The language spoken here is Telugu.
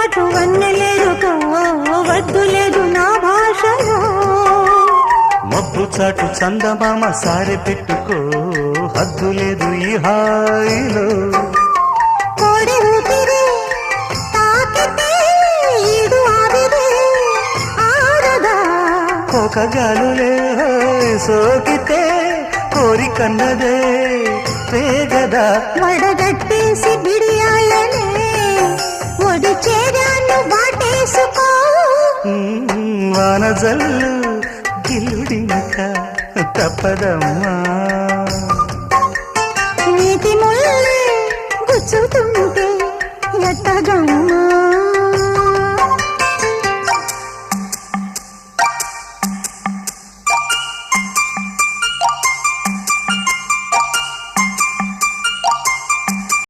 చాటు వన్నెలేరుకో వద్దు లేదు నా భాషలో మబ్బు చాటు చందమామ సారె పెట్టుకో హద్దు లేదు ఈ హాయిలో కోడి ఊపిరి తాకితే ఈడు ఆవిరి ఆరదా కోకగాలులే సోకితే కోరికన్నదే వేగదా వడగట్టేసి బిడియాలనే ఒడి చేరాను వాటేసుకో వానజల్లు గిల్లుడింక తప్పదమ్మా నీటి ముల్లే గుచ్చుతుంటే ఎట్టగమ్మా